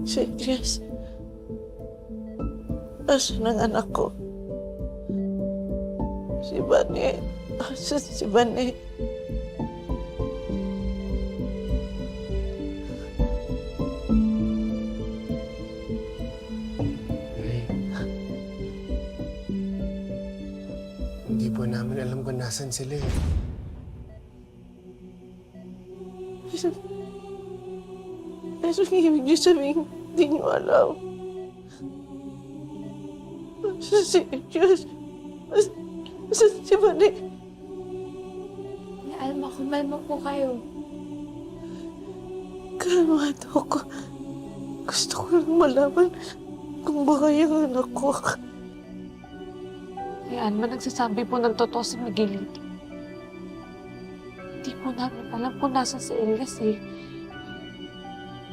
Serious. Asan ang anak ko? Si Bane. Asan si Bane? Nay, hindi po namin alam kung nasan sila eh. Ano ibig niyo sabihin? Hindi niyo alam. Serious. Asan si Bane? Alma, kumalma po kayo. Kalmado ko. Gusto ko lang malaman kung baka yung anak ko. Si Alma nagsasabi po ng totoo si Miguelito. Hindi po namin alam kung nasa si Elias eh.